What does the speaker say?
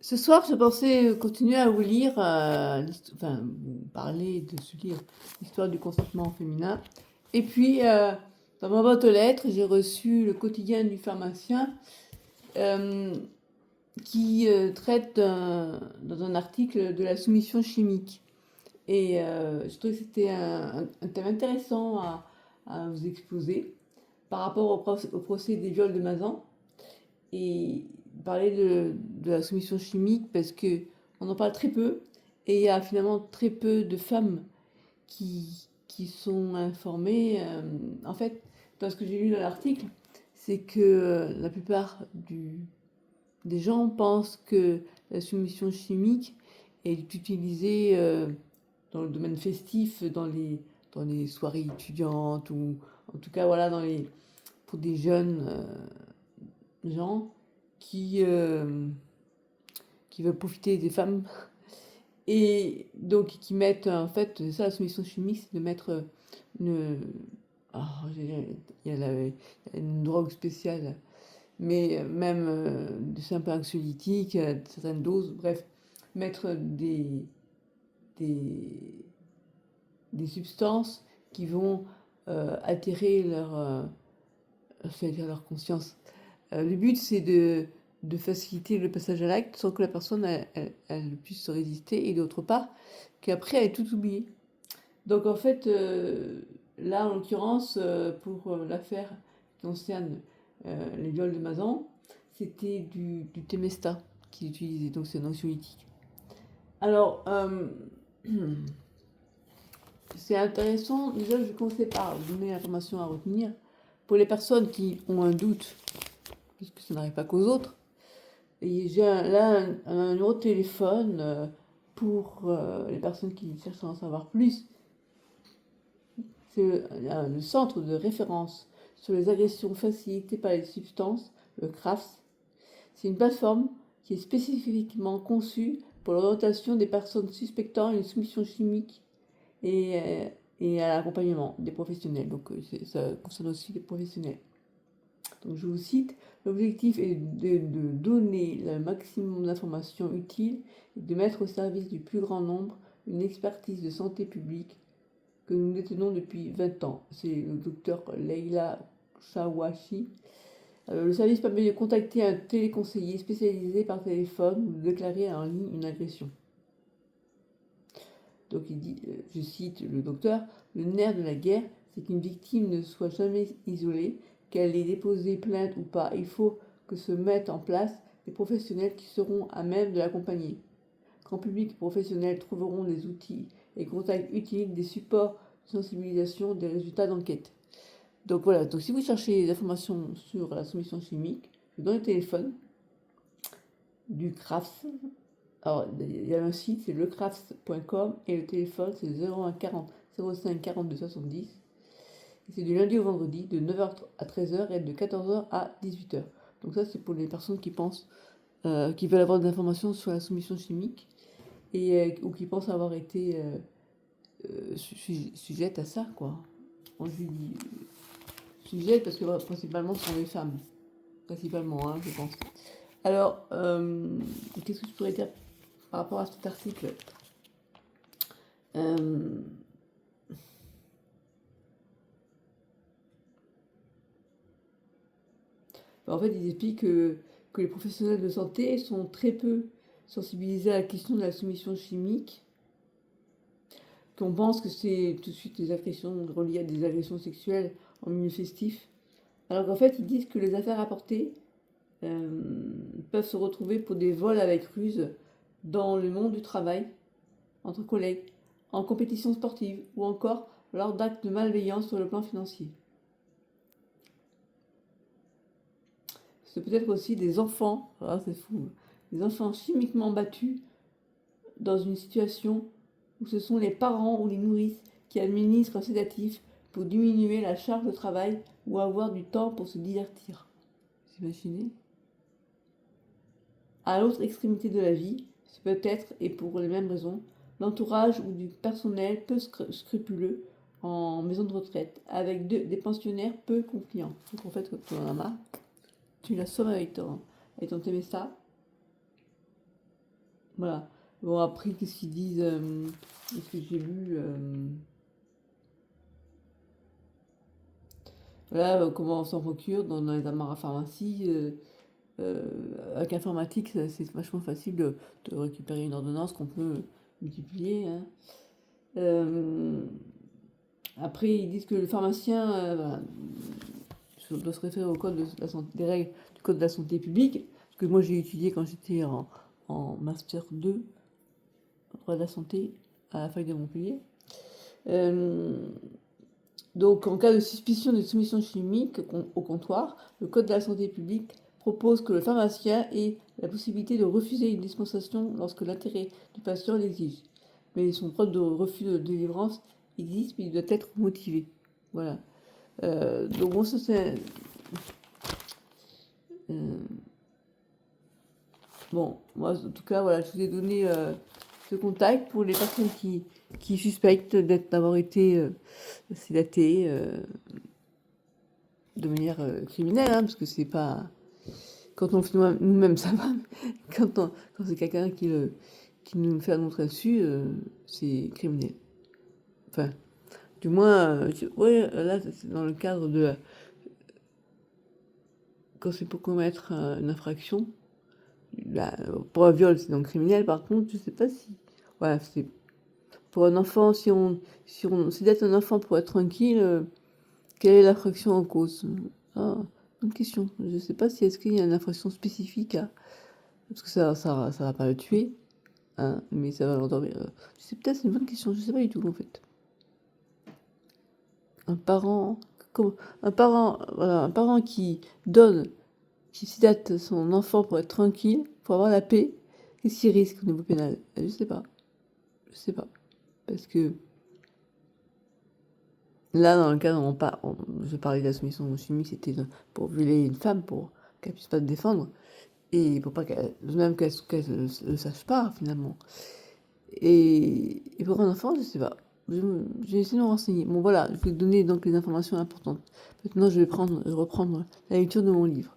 Ce soir, je pensais continuer à vous lire, vous parler de ce livre, l'histoire du consentement féminin. Et puis, dans ma boîte aux lettres, j'ai reçu le quotidien du pharmacien euh, qui traite dans un article de la soumission chimique. Et je trouvais que c'était un thème intéressant à vous exposer par rapport au procès des viols de Mazan. Et parler de la soumission chimique parce que on en parle très peu et il y a finalement très peu de femmes qui sont informées. En fait, dans ce que j'ai lu dans l'article, c'est que la plupart des gens pensent que la soumission chimique est utilisée dans le domaine festif, dans les soirées étudiantes ou en tout cas voilà, pour des jeunes gens qui veulent profiter des femmes et donc qui mettent en fait ça la soumission chimique c'est de mettre une oh, il y a une drogue spéciale mais même c'est un peu anxiolytique certaines doses bref mettre des, des substances qui vont altérer leur conscience. Le but, c'est de faciliter le passage à l'acte sans que la personne elle puisse se résister et d'autre part qu'après elle ait tout oublié. Donc en fait, là en l'occurrence, pour l'affaire qui concerne les viols de Mazan, c'était du Temesta qu'il utilisait, donc c'est un anxiolytique. Alors, c'est intéressant, déjà je vais commencer par vous donner l'information à retenir. Pour les personnes qui ont un doute, puisque ça n'arrive pas qu'aux autres, et j'ai là un numéro de téléphone pour les personnes qui cherchent à en savoir plus. C'est le centre de référence sur les agressions facilitées par les substances, le CRAFS. C'est une plateforme qui est spécifiquement conçue pour l'orientation des personnes suspectant une soumission chimique et à l'accompagnement des professionnels. Donc ça concerne aussi les professionnels. Donc je vous cite, l'objectif est de donner le maximum d'informations utiles et de mettre au service du plus grand nombre une expertise de santé publique que nous détenons depuis 20 ans. C'est le docteur Leila Chawashi. Le service permet de contacter un téléconseiller spécialisé par téléphone ou de déclarer en ligne une agression. Donc il dit, je cite le docteur, le nerf de la guerre, c'est qu'une victime ne soit jamais isolée, qu'elle ait déposé plainte ou pas. Il faut que se mettent en place des professionnels qui seront à même de l'accompagner. Grand public et professionnels trouveront des outils et contacts utiles, des supports de sensibilisation, des résultats d'enquête. Donc voilà, donc si vous cherchez des informations sur la soumission chimique, je vous donne le téléphone du CRAFS. Alors, il y a un site, c'est lecrafts.com et le téléphone, c'est 01 40 05 42 70. C'est du lundi au vendredi, de 9h à 13h et de 14h à 18h. Donc ça, c'est pour les personnes qui pensent, qui veulent avoir des informations sur la soumission chimique ou qui pensent avoir été sujettes à ça, quoi. On lui dit sujette parce que principalement, ce sont les femmes. Principalement, hein, je pense. Alors, qu'est-ce que je pourrais dire par rapport à cet article En fait, ils expliquent que les professionnels de santé sont très peu sensibilisés à la question de la soumission chimique, qu'on pense que c'est tout de suite des agressions reliées à des agressions sexuelles en milieu festif, alors qu'en fait, ils disent que les affaires rapportées peuvent se retrouver pour des vols avec ruse dans le monde du travail, entre collègues, en compétition sportive ou encore lors d'actes de malveillance sur le plan financier. C'est peut-être aussi des enfants, ah, c'est fou, des enfants chimiquement battus dans une situation où ce sont les parents ou les nourrices qui administrent un sédatif pour diminuer la charge de travail ou avoir du temps pour se divertir. Vous imaginez ? À l'autre extrémité de la vie, c'est peut-être, et pour les mêmes raisons, l'entourage ou du personnel peu scrupuleux en maison de retraite, avec des pensionnaires peu confiants. Donc en fait, quand tu en as marre, tu l'assommes avec ton Temesta. Voilà. Bon, après, qu'est-ce qu'ils disent est-ce que j'ai lu voilà, comment on s'en procure dans les pharmacie. Avec l'informatique, c'est vachement facile de récupérer une ordonnance qu'on peut multiplier. Hein. Euh, après, ils disent que le pharmacien voilà, doit se référer au code de la santé, des règles du code de la santé publique, parce que moi j'ai étudié quand j'étais en master 2 droit de la santé à la fac de Montpellier. Euh, donc, en cas de suspicion de soumission chimique au comptoir, le Code de la santé publique propose que le pharmacien ait la possibilité de refuser une dispensation lorsque l'intérêt du patient l'exige. Mais son droit de refus de délivrance existe, mais il doit être motivé. Voilà. Donc, bon, ça c'est. Bon, moi, en tout cas, voilà, je vous ai donné ce contact pour les personnes qui suspectent d'avoir été sédatées de manière criminelle, hein, parce que c'est pas. Quand on le fait nous-mêmes, ça va. Quand c'est quelqu'un qui nous fait annoncer dessus, c'est criminel. Enfin, du moins, oui, là, c'est dans le cadre de. Quand c'est pour commettre une infraction, là, pour un viol, c'est donc criminel. Par contre, je sais pas si. Voilà, c'est pour un enfant, si on sédate un enfant pour être tranquille, quelle est l'infraction en cause? Ah, bonne question. Je ne sais pas si est-ce qu'il y a une infraction spécifique parce que ça va pas le tuer, hein, mais ça va l'endormir. Je sais peut-être, c'est une bonne question. Je sais pas du tout en fait. Un parent, voilà, un parent qui donne, qui sédate son enfant pour être tranquille, pour avoir la paix, qu'est-ce qu'il risque au niveau pénal? Je sais pas. Je sais pas. Parce que là, dans le cas où je parlais de la soumission chimique, c'était pour violer une femme, pour qu'elle puisse pas se défendre, et pour pas même qu'elle le sache pas, finalement. Et pour un enfant, je sais pas. J'ai essayé de me renseigner. Bon, voilà, je vais donner donc les informations importantes. Maintenant, je vais reprendre la lecture de mon livre.